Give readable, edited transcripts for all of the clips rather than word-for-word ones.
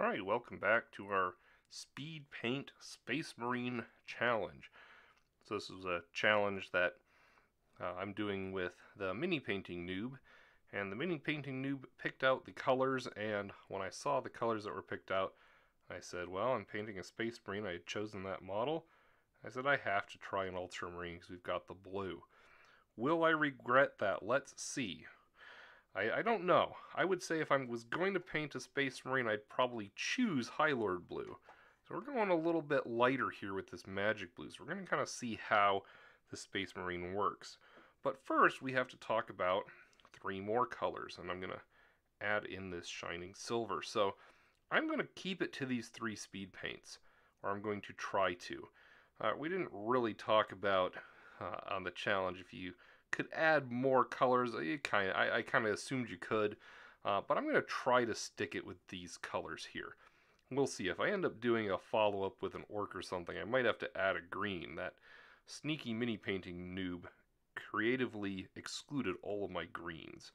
Alright, welcome back to our Speed Paint Space Marine Challenge. So this is a challenge that I'm doing with the Mini Painting Noob. And the Mini Painting Noob picked out the colors, and when I saw the colors that were picked out, I said, well, I'm painting a Space Marine. I had chosen that model. I said, I have to try an Ultramarine because we've got the blue. Will I regret that? Let's see. I don't know. I would say if I was going to paint a Space Marine, I'd probably choose Highlord Blue. So we're going a little bit lighter here with this Magic Blue. So we're going to kind of see how the Space Marine works. But first, we have to talk about three more colors, and I'm going to add in this Shining Silver. So I'm going to keep it to these three speed paints, or I'm going to try to. We didn't really talk about on the challenge if you could add more colors. I kind of assumed you could, but I'm going to try to stick it with these colors here. We'll see. If I end up doing a follow-up with an orc or something, I might have to add a green. That sneaky mini painting noob creatively excluded all of my greens.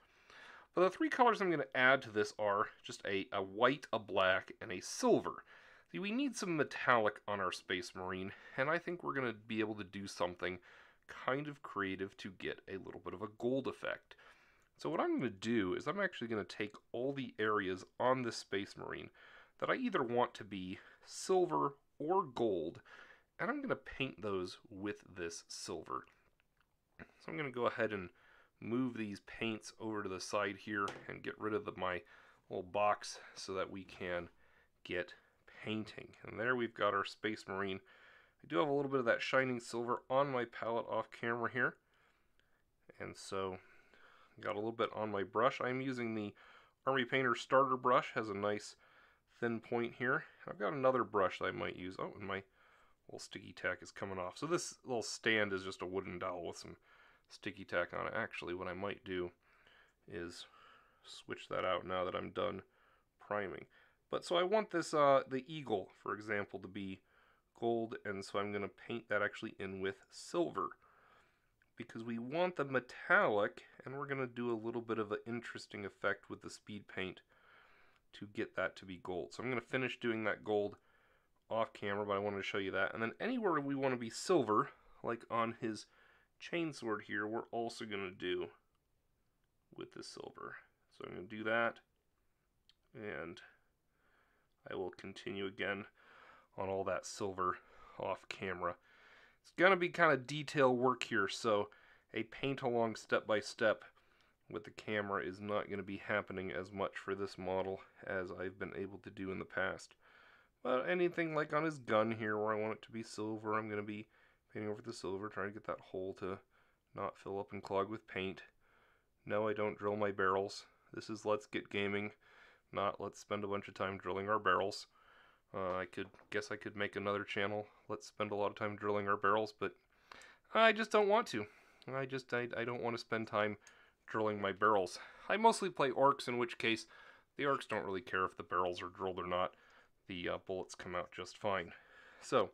But the three colors I'm going to add to this are just a white, a black, and a silver. See, we need some metallic on our Space Marine, and I think we're going to be able to do something kind of creative to get a little bit of a gold effect. So what I'm going to do is I'm actually going to take all the areas on this Space Marine that I either want to be silver or gold, and I'm going to paint those with this silver. So I'm going to go ahead and move these paints over to the side here and get rid of my little box so that we can get painting. And there we've got our Space Marine. I do have a little bit of that Shining Silver on my palette off camera here. And so, got a little bit on my brush. I'm using the Army Painter Starter Brush. Has a nice thin point here. I've got another brush that I might use. Oh, and my little sticky tack is coming off. So this little stand is just a wooden dowel with some sticky tack on it. Actually, what I might do is switch that out now that I'm done priming. But so I want this, the eagle, for example, to be gold, and so I'm going to paint that actually in with silver because we want the metallic, and we're going to do a little bit of an interesting effect with the speed paint to get that to be gold. So I'm going to finish doing that gold off camera, but I wanted to show you that. And then anywhere we want to be silver, like on his chainsword here, we're also going to do with the silver. So I'm going to do that, and I will continue again on all that silver off camera. It's going to be kind of detail work here, so a paint along step by step with the camera is not going to be happening as much for this model as I've been able to do in the past. But anything like on his gun here where I want it to be silver, I'm going to be painting over the silver, trying to get that hole to not fill up and clog with paint. No, I don't drill my barrels. This is Let's Get Gaming, not let's spend a bunch of time drilling our barrels. I could make another channel. Let's spend a lot of time drilling our barrels, but I just don't want to. I don't want to spend time drilling my barrels. I mostly play orcs, in which case the orcs don't really care if the barrels are drilled or not. The bullets come out just fine. So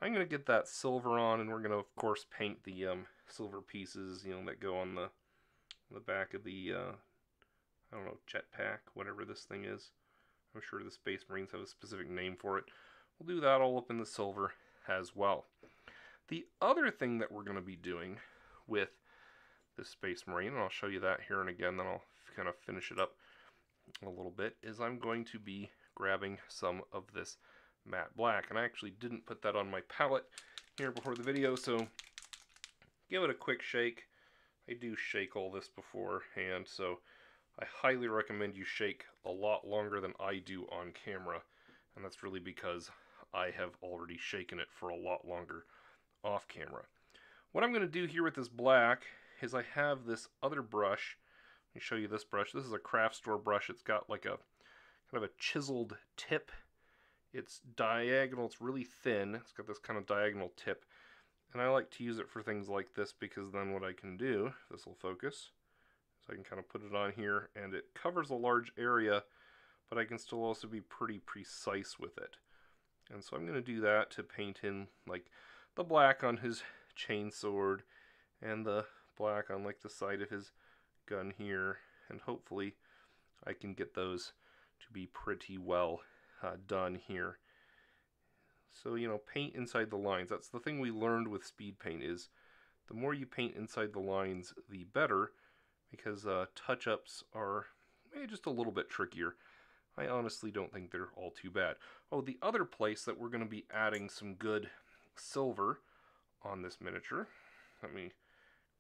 I'm going to get that silver on, and we're going to, of course, paint the silver pieces, that go on the back of the, I don't know, jetpack, whatever this thing is. I'm sure the Space Marines have a specific name for it. We'll do that all up in the silver as well. The other thing that we're going to be doing with the Space Marine, and I'll show you that here and again, then I'll kind of finish it up a little bit, is I'm going to be grabbing some of this matte black. And I actually didn't put that on my palette here before the video, so give it a quick shake. I do shake all this beforehand, so I highly recommend you shake a lot longer than I do on camera, and that's really because I have already shaken it for a lot longer off camera. What I'm going to do here with this black is I have this other brush. Let me show you this brush. This is a craft store brush. It's got like a kind of a chiseled tip. It's diagonal. It's really thin. It's got this kind of diagonal tip. And I like to use it for things like this because then what I can do, this will focus, so I can kind of put it on here, and it covers a large area, but I can still also be pretty precise with it. And so I'm going to do that to paint in like the black on his chainsword and the black on like the side of his gun here, and hopefully I can get those to be pretty well done here. So, you know, paint inside the lines. That's the thing we learned with speed paint, is the more you paint inside the lines, the better, because touch-ups are just a little bit trickier. I honestly don't think they're all too bad. Oh, the other place that we're going to be adding some good silver on this miniature, let me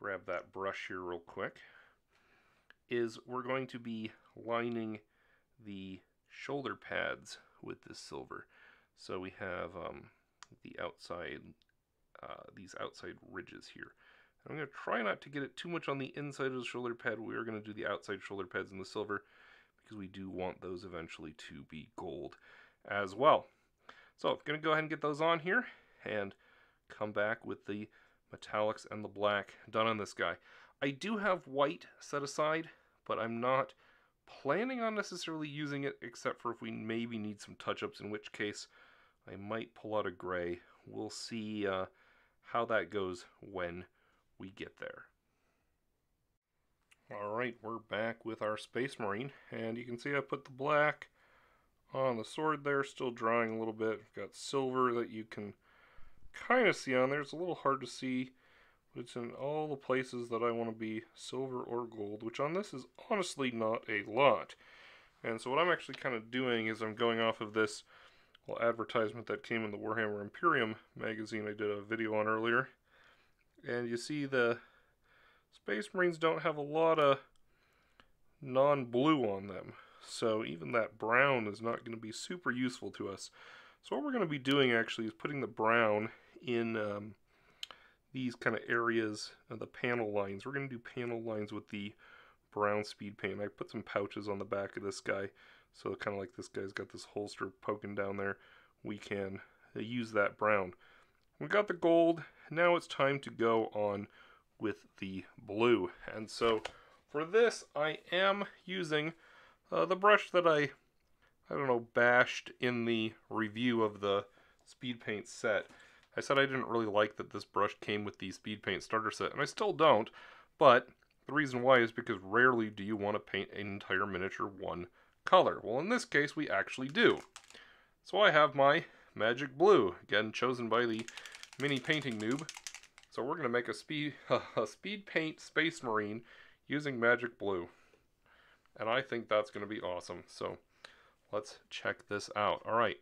grab that brush here real quick, is we're going to be lining the shoulder pads with this silver. So we have the outside, these outside ridges here. I'm going to try not to get it too much on the inside of the shoulder pad. We are going to do the outside shoulder pads in the silver, because we do want those eventually to be gold as well. So I'm going to go ahead and get those on here and come back with the metallics and the black done on this guy. I do have white set aside, but I'm not planning on necessarily using it, except for if we maybe need some touch-ups, in which case I might pull out a gray. We'll see how that goes when we get there. Alright, we're back with our Space Marine, and you can see I put the black on the sword there, still drying a little bit. We've got silver that you can kind of see on there. It's a little hard to see, but it's in all the places that I want to be silver or gold, which on this is honestly not a lot. And so what I'm actually kind of doing is I'm going off of this little advertisement that came in the Warhammer Imperium magazine I did a video on earlier. And you see the Space Marines don't have a lot of non-blue on them, so even that brown is not going to be super useful to us. So what we're going to be doing actually is putting the brown in these kind of areas of the panel lines. We're going to do panel lines with the brown speed paint. I put some pouches on the back of this guy, so kind of like this guy's got this holster poking down there. We can use that brown. We got the gold. Now it's time to go on with the blue. And so for this, I am using the brush that I don't know, bashed in the review of the speed paint set. I said I didn't really like that this brush came with the speed paint starter set, and I still don't, but the reason why is because rarely do you want to paint an entire miniature one color. Well, in this case, we actually do. So I have my Magic Blue, again chosen by the Mini Painting Noob. So we're going to make a speed paint Space Marine using Magic Blue. And I think that's going to be awesome. So let's check this out. Alright.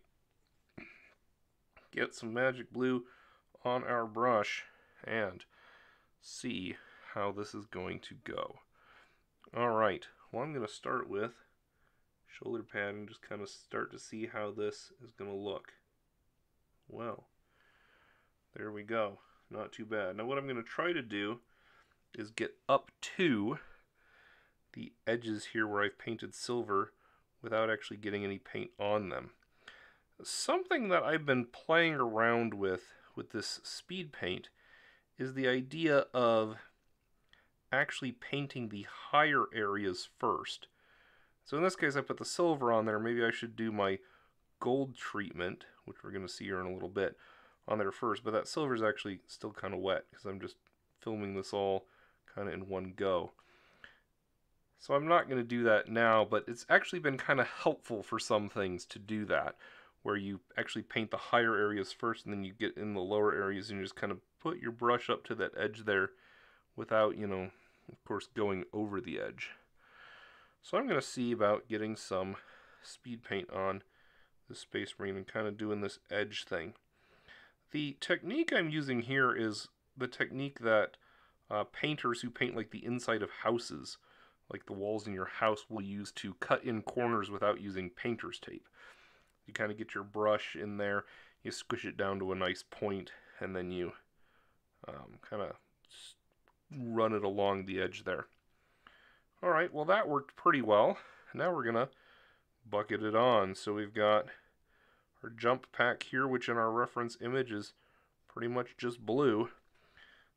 Get some Magic Blue on our brush and see how this is going to go. Alright. Well, I'm going to start with shoulder pad and just kind of start to see how this is going to look. Well, there we go. Not too bad. Now what I'm going to try to do is get up to the edges here where I've painted silver without actually getting any paint on them. Something that I've been playing around with this speed paint is the idea of actually painting the higher areas first. So in this case I put the silver on there. Maybe I should do my gold treatment, which we're going to see here in a little bit, on there first, but that silver is actually still kind of wet because I'm just filming this all kind of in one go. So I'm not going to do that now, but it's actually been kind of helpful for some things to do that, where you actually paint the higher areas first and then you get in the lower areas and you just kind of put your brush up to that edge there without, you know, of course going over the edge. So I'm going to see about getting some speed paint on the Space Marine and kind of doing this edge thing. The technique I'm using here is the technique that painters who paint like the inside of houses, like the walls in your house, will use to cut in corners without using painter's tape. You kind of get your brush in there, you squish it down to a nice point, and then you kind of run it along the edge there. Alright, well that worked pretty well. Now we're going to bucket it on. So we've got our jump pack here, which in our reference image is pretty much just blue.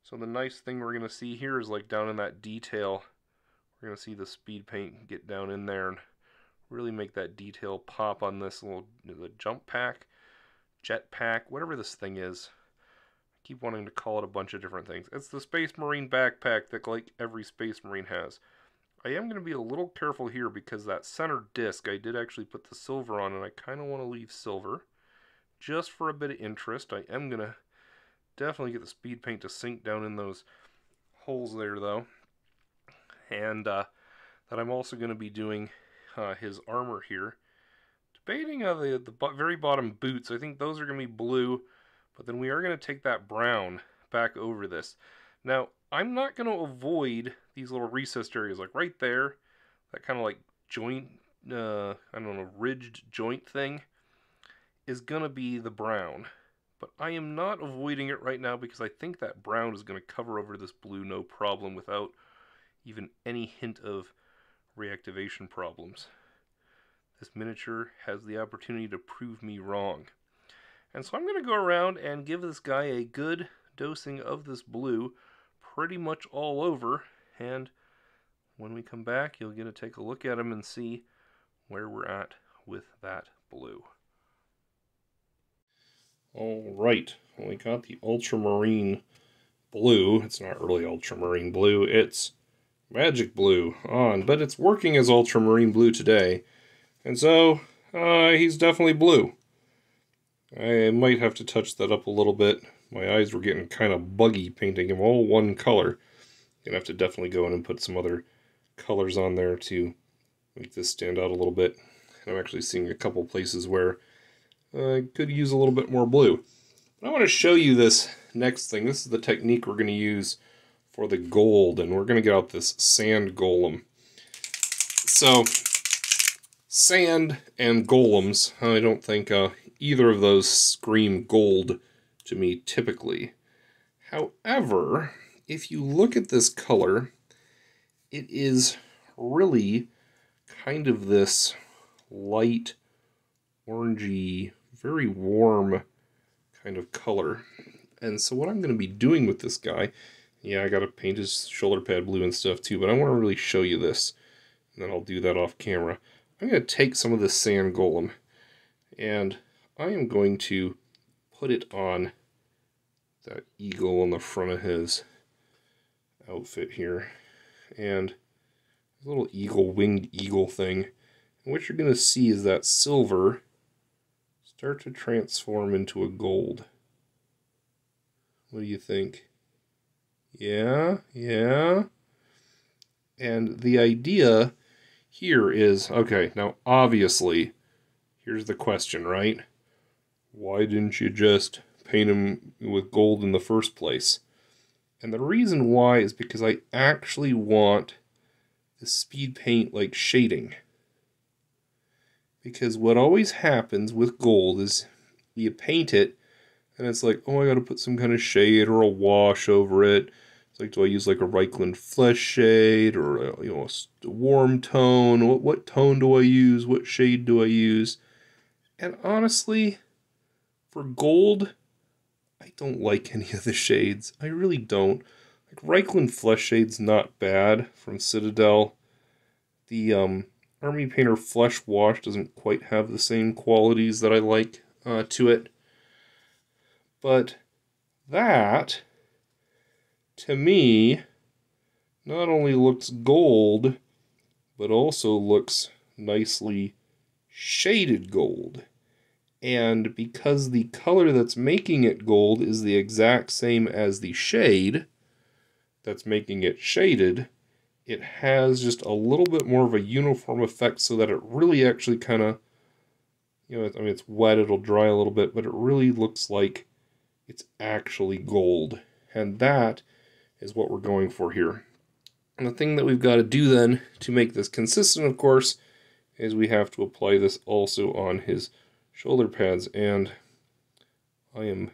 So the nice thing we're going to see here is like down in that detail, we're going to see the speed paint get down in there and really make that detail pop on this little the jump pack, jet pack, whatever this thing is. I keep wanting to call it a bunch of different things. It's the Space Marine backpack that like every Space Marine has. I am going to be a little careful here because that center disc, I did actually put the silver on, and I kind of want to leave silver just for a bit of interest. I am going to definitely get the speed paint to sink down in those holes there, though. And that I'm also going to be doing his armor here. Debating the very bottom boots, I think those are going to be blue, but then we are going to take that brown back over this. Now, I'm not going to avoid these little recessed areas, like right there, that kind of like joint, I don't know, ridged joint thing is going to be the brown. But I am not avoiding it right now because I think that brown is going to cover over this blue no problem without even any hint of reactivation problems. This miniature has the opportunity to prove me wrong. And so I'm going to go around and give this guy a good dosing of this blue pretty much all over. And when we come back, you'll get to take a look at him and see where we're at with that blue. Alright, well, we got the ultramarine blue. It's not really ultramarine blue, it's magic blue on, but it's working as ultramarine blue today. And so, he's definitely blue. I might have to touch that up a little bit. My eyes were getting kind of buggy painting him all one color. Gonna have to definitely go in and put some other colors on there to make this stand out a little bit. And I'm actually seeing a couple places where I could use a little bit more blue. But I want to show you this next thing. This is the technique we're going to use for the gold, and we're going to get out this sand golem. So, sand and golems, I don't think either of those scream gold to me typically. However, if you look at this color, it is really kind of this light, orangey, very warm kind of color. And so what I'm going to be doing with this guy, yeah, I got to paint his shoulder pad blue and stuff too, but I want to really show you this, and then I'll do that off camera. I'm going to take some of this sand golem, and I am going to put it on that eagle on the front of his outfit here, and a little eagle, winged eagle thing. And what you're going to see is that silver start to transform into a gold. What do you think? Yeah, yeah. And the idea here is, okay, now obviously, here's the question, right? Why didn't you just paint him with gold in the first place? And the reason why is because I actually want the speed paint like shading. Because what always happens with gold is you paint it and it's like, oh, I gotta put some kind of shade or a wash over it. It's like, do I use like a Reikland Flesh shade or a warm tone? What tone do I use? What shade do I use? And honestly, for gold, I don't like any of the shades. I really don't. Like Reikland Flesh shade's not bad from Citadel. The Army Painter Flesh Wash doesn't quite have the same qualities that I like to it. But that, to me, not only looks gold, but also looks nicely shaded gold. And because the color that's making it gold is the exact same as the shade that's making it shaded, it has just a little bit more of a uniform effect so that it really actually kind of, I mean, it's wet, it'll dry a little bit, but it really looks like it's actually gold. And that is what we're going for here. And the thing that we've got to do then to make this consistent, of course, is we have to apply this also on his shoulder pads. And I am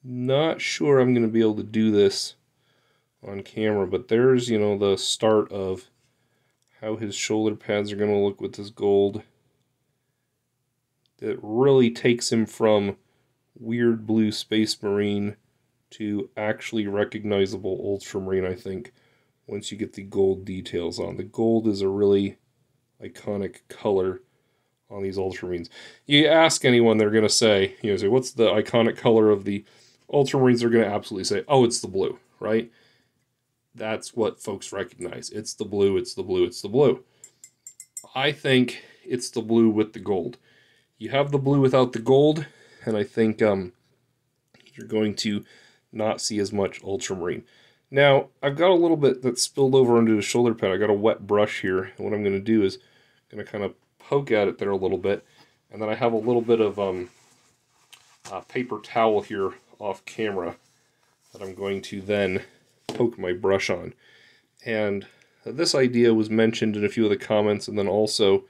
not sure I'm going to be able to do this on camera, but there's, the start of how his shoulder pads are going to look with this gold. That really takes him from weird blue Space Marine to actually recognizable Ultramarine, I think, once you get the gold details on. The gold is a really iconic color on these Ultramarines. You ask anyone, they're going to say, what's the iconic color of the Ultramarines? They're going to absolutely say, oh, it's the blue, right? that's what folks recognize. It's the blue, it's the blue, it's the blue. I think it's the blue with the gold. You have the blue without the gold, and I think you're going to not see as much ultramarine. Now, I've got a little bit that spilled over onto the shoulder pad. I got a wet brush here, and what I'm going to do is I'm going to kind of poke at it there a little bit, and then I have a little bit of paper towel here off camera that I'm going to then poke my brush on. And this idea was mentioned in a few of the comments, and then also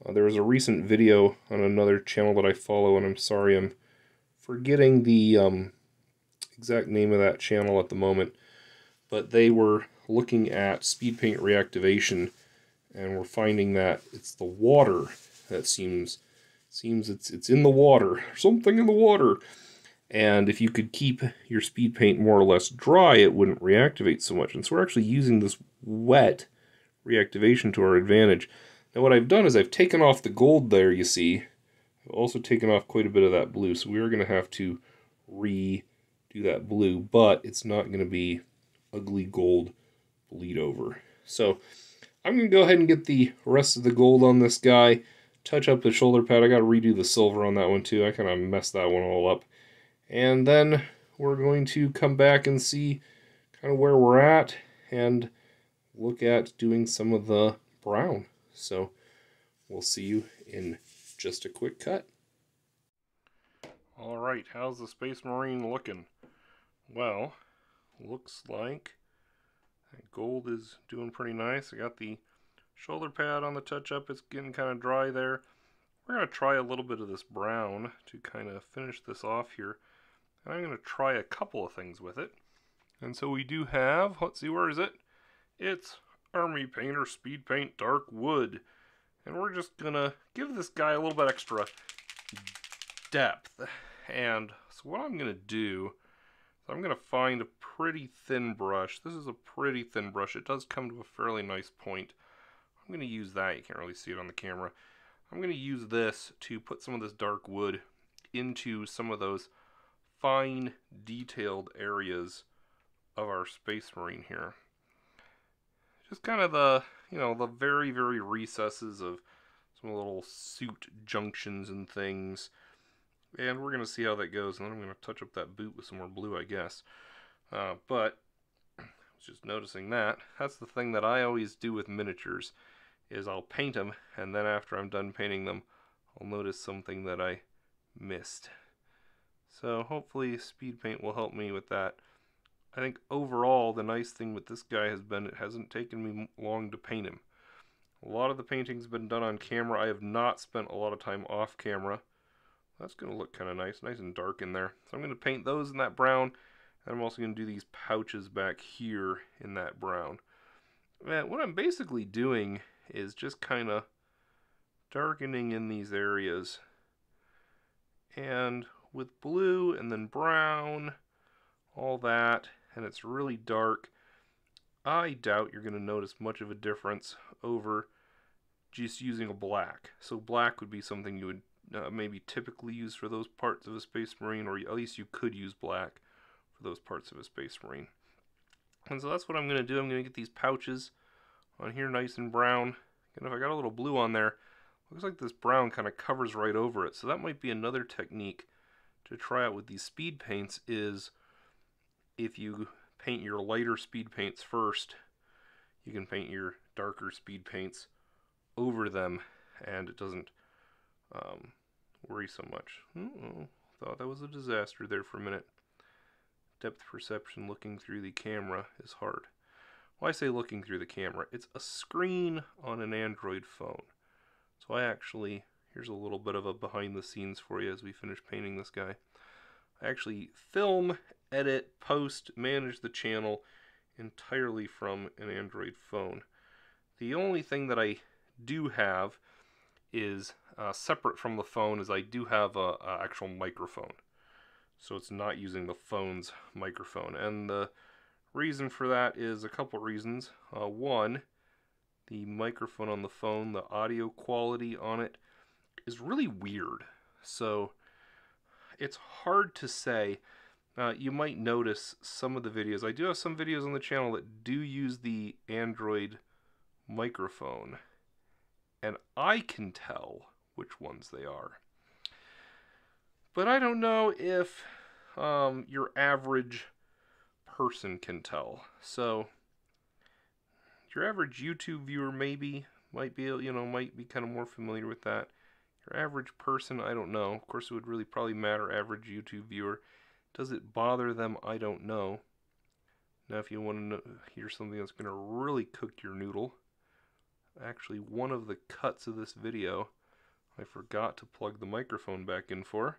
there was a recent video on another channel that I follow, and I'm sorry I'm forgetting the exact name of that channel at the moment, but they were looking at speed paint reactivation, and we're finding that it's the water that seems it's in the water, something in the water. And if you could keep your speed paint more or less dry, it wouldn't reactivate so much. And so we're actually using this wet reactivation to our advantage. Now what I've done is I've taken off the gold there, you see. I've also taken off quite a bit of that blue, so we are going to have to redo that blue, but it's not going to be ugly gold bleed over. So I'm going to go ahead and get the rest of the gold on this guy, touch up the shoulder pad. I got to redo the silver on that one too. I kind of messed that one all up. And then we're going to come back and see kind of where we're at and look at doing some of the brown. So we'll see you in just a quick cut. All right, how's the Space Marine looking? Well, looks like that gold is doing pretty nice. I got the shoulder pad on the touch-up. It's getting kind of dry there. We're going to try a little bit of this brown to kind of finish this off here. And I'm going to try a couple of things with it. And so we do have, let's see, where is it? It's Army Painter Speed Paint Dark Wood. And we're just going to give this guy a little bit extra depth. And so what I'm going to do is I'm going to find a pretty thin brush. This is a pretty thin brush. It does come to a fairly nice point. I'm going to use that. You can't really see it on the camera. I'm going to use this to put some of this dark wood into some of those fine detailed areas of our Space Marine here. Just kind of the, the very, very recesses of some little suit junctions and things. And we're going to see how that goes. And then I'm going to touch up that boot with some more blue, I guess. But I was just noticing that. That's the thing that I always do with miniatures, is I'll paint them, and then after I'm done painting them, I'll notice something that I missed. So hopefully speed paint will help me with that. I think overall the nice thing with this guy has been it hasn't taken me long to paint him. A lot of the painting's been done on camera. I have not spent a lot of time off camera. That's going to look kind of nice and dark in there. So I'm going to paint those in that brown, and I'm also going to do these pouches back here in that brown. And what I'm basically doing is just kind of darkening in these areas. And with blue and then brown, all that, and it's really dark, I doubt you're going to notice much of a difference over just using a black. So black would be something you would maybe typically use for those parts of a Space Marine, or at least you could use black for those parts of a Space Marine. And so that's what I'm going to do. I'm going to get these pouches on here nice and brown. And if I got a little blue on there, looks like this brown kind of covers right over it. So that might be another technique to try out with these speed paints, is if you paint your lighter speed paints first, you can paint your darker speed paints over them, and it doesn't worry so much. Thought that was a disaster there for a minute. Depth perception looking through the camera is hard. Well, I say looking through the camera. It's a screen on an Android phone. So here's a little bit of a behind the scenes for you as we finish painting this guy. I actually film, edit, post, manage the channel entirely from an Android phone. The only thing that I do have is separate from the phone, is I do have a actual microphone. So it's not using the phone's microphone. And the reason for that is a couple reasons. One, the microphone on the phone, the audio quality on it is really weird. So it's hard to say. you might notice some of the videos. I do have some videos on the channel that do use the Android microphone, and I can tell which ones they are. But I don't know if your average person can tell. So your average YouTube viewer might be kind of more familiar with that. Your average person, I don't know. Of course, it would really probably matter, average YouTube viewer. Does it bother them? I don't know. Now, if you want to hear something that's going to really cook your noodle, actually, one of the cuts of this video, I forgot to plug the microphone back in for.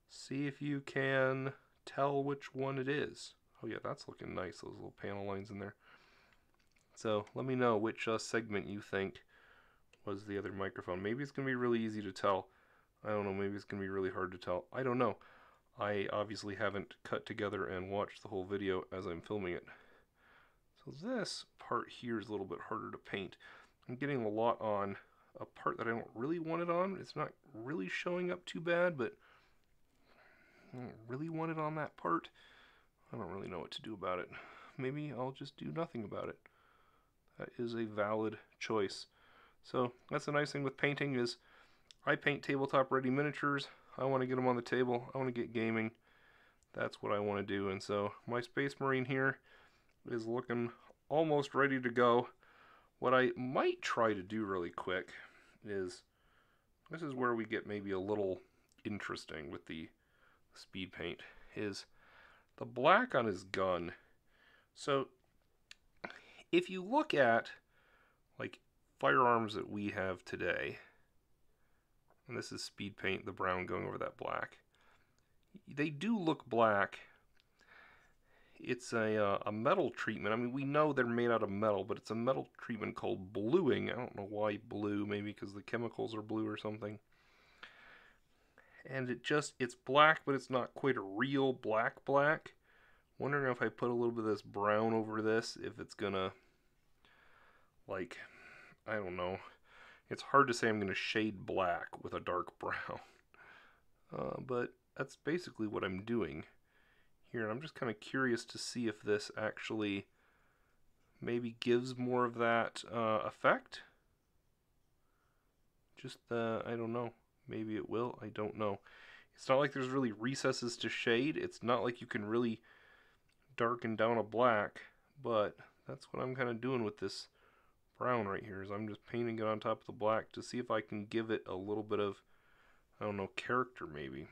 See if you can tell which one it is. Oh yeah, that's looking nice, those little panel lines in there. So let me know which segment you think was the other microphone. Maybe it's going to be really easy to tell. I don't know, maybe it's going to be really hard to tell. I don't know. I obviously haven't cut together and watched the whole video as I'm filming it. So this part here is a little bit harder to paint. I'm getting a lot on a part that I don't really want it on. It's not really showing up too bad, but I don't really want it on that part. I don't really know what to do about it. Maybe I'll just do nothing about it. That is a valid choice. So that's the nice thing with painting is I paint tabletop ready miniatures. I want to get them on the table. I want to get gaming. That's what I want to do. And so my Space Marine here is looking almost ready to go. What I might try to do really quick is, this is where we get maybe a little interesting with the speed paint, is the black on his gun. So if you look at like firearms that we have today, and this is speed paint, the brown going over that black, they do look black. It's a metal treatment. I mean, we know they're made out of metal, but it's a metal treatment called bluing. I don't know why blue, maybe because the chemicals are blue or something. And it's black, but it's not quite a real black. Wondering if I put a little bit of this brown over this, if it's gonna, like, I don't know. It's hard to say I'm gonna shade black with a dark brown. But that's basically what I'm doing here. I'm just kind of curious to see if this actually maybe gives more of that effect. Just, I don't know. Maybe it will. I don't know. It's not like there's really recesses to shade. It's not like you can really darken down a black, but that's what I'm kind of doing with this brown right here, is I'm just painting it on top of the black to see if I can give it a little bit of, I don't know, character maybe.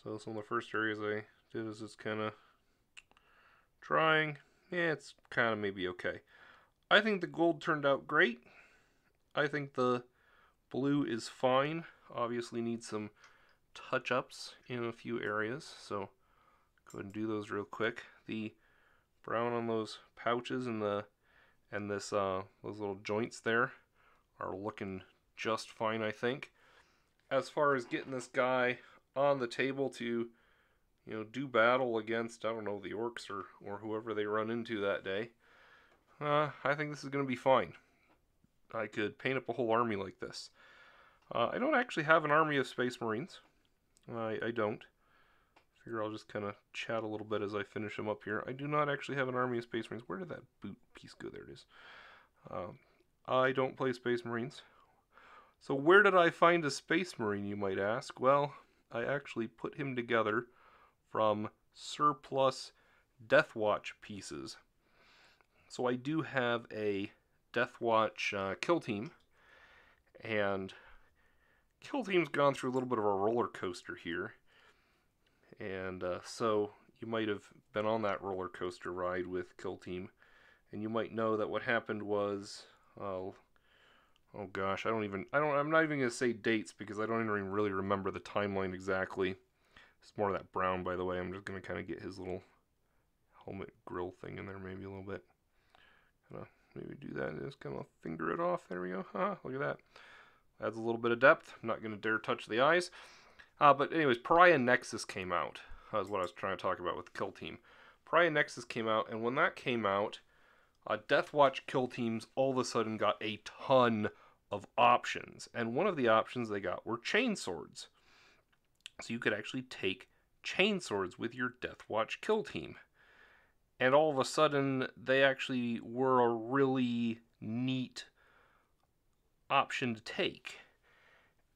So some of the first areas I did is just kind of trying. Yeah, it's kind of maybe okay. I think the gold turned out great. I think the blue is fine. Obviously needs some touch-ups in a few areas, so go ahead and do those real quick. The brown on those pouches and those little joints there are looking just fine, I think. As far as getting this guy on the table to, do battle against, I don't know, the orcs or whoever they run into that day, I think this is going to be fine. I could paint up a whole army like this. I don't actually have an army of Space Marines. I don't. Figure I'll just kind of chat a little bit as I finish them up here. I do not actually have an army of Space Marines. Where did that boot piece go? There it is. I don't play Space Marines. So where did I find a Space Marine, you might ask? Well, I actually put him together from surplus Deathwatch pieces. So I do have a Deathwatch kill team, and kill team's gone through a little bit of a roller coaster here. And so you might have been on that roller coaster ride with Kill Team, and you might know that what happened was, oh gosh, I'm not even gonna say dates because I don't even really remember the timeline exactly. It's more of that brown, by the way. I'm just gonna kind of get his little helmet grill thing in there, maybe a little bit. Maybe do that and just kind of finger it off. There we go. Look at that. Adds a little bit of depth. I'm not gonna dare touch the eyes. But anyways, Pariah Nexus came out. That's what I was trying to talk about with the Kill Team. Pariah Nexus came out, and when that came out, Deathwatch Kill Teams all of a sudden got a ton of options. And one of the options they got were chainswords. So you could actually take chainswords with your Deathwatch kill team. And all of a sudden, they actually were a really neat option to take.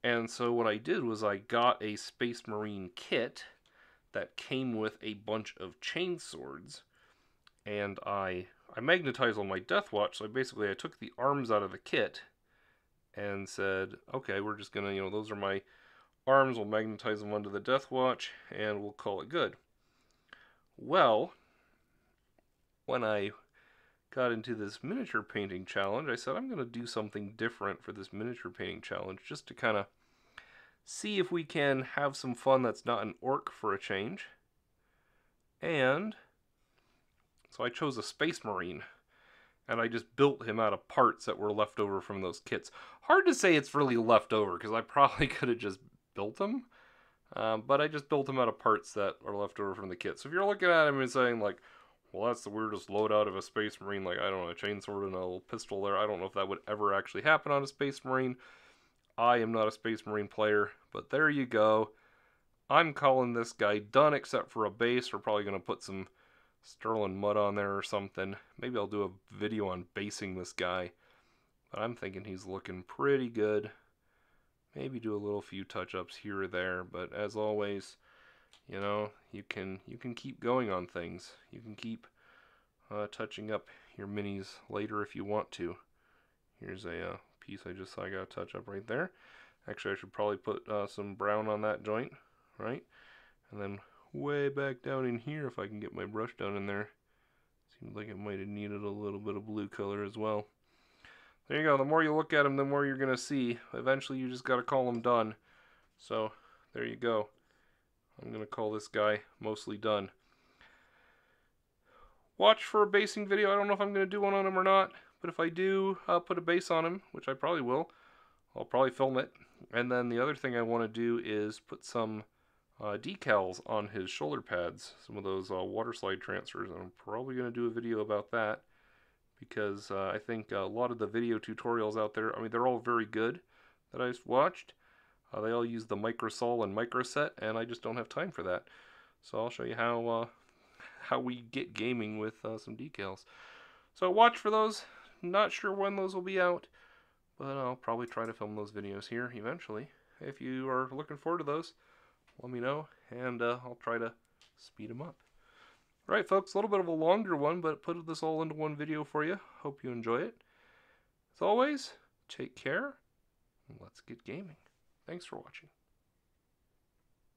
And so what I did was I got a Space Marine kit that came with a bunch of chainswords, and I magnetized on my Deathwatch. So I took the arms out of the kit and said, okay, we're just gonna, those are my arms, we'll magnetize them onto the Deathwatch, and we'll call it good. Well, when I got into this miniature painting challenge, I said I'm going to do something different for this miniature painting challenge, just to kind of see if we can have some fun that's not an orc for a change. And so I chose a Space Marine, and I just built him out of parts that were left over from those kits. Hard to say it's really left over, because I probably could have just built him, but I just built him out of parts that are left over from the kit. So if you're looking at him and saying, like, well, that's the weirdest loadout of a Space Marine, like, I don't know, a chainsword and a little pistol there, I don't know if that would ever actually happen on a Space Marine. I am not a Space Marine player, but there you go. I'm calling this guy done, except for a base. We're probably going to put some Sterling mud on there or something. Maybe I'll do a video on basing this guy, but I'm thinking he's looking pretty good. Maybe do a little few touch-ups here or there, but as always, you can keep going on things. You can keep touching up your minis later if you want to. Here's a piece I just saw I got to touch up right there. Actually, I should probably put some brown on that joint, right? And then way back down in here, if I can get my brush down in there. Seems like it might have needed a little bit of blue color as well. There you go. The more you look at them, the more you're going to see. Eventually, you just got to call them done. So, there you go. I'm going to call this guy mostly done. Watch for a basing video. I don't know if I'm going to do one on him or not, but if I do, I'll put a base on him, which I probably will. I'll probably film it. And then the other thing I want to do is put some decals on his shoulder pads, some of those water slide transfers. I'm probably going to do a video about that, because I think a lot of the video tutorials out there, I mean, they're all very good that I've watched. They all use the Microsol and Microset, and I just don't have time for that. So I'll show you how we get gaming with some decals. So watch for those. Not sure when those will be out, but I'll probably try to film those videos here eventually. If you are looking forward to those, let me know, and I'll try to speed them up. Alright folks, a little bit of a longer one, but put this all into one video for you. Hope you enjoy it. As always, take care, and let's get gaming. Thanks for watching.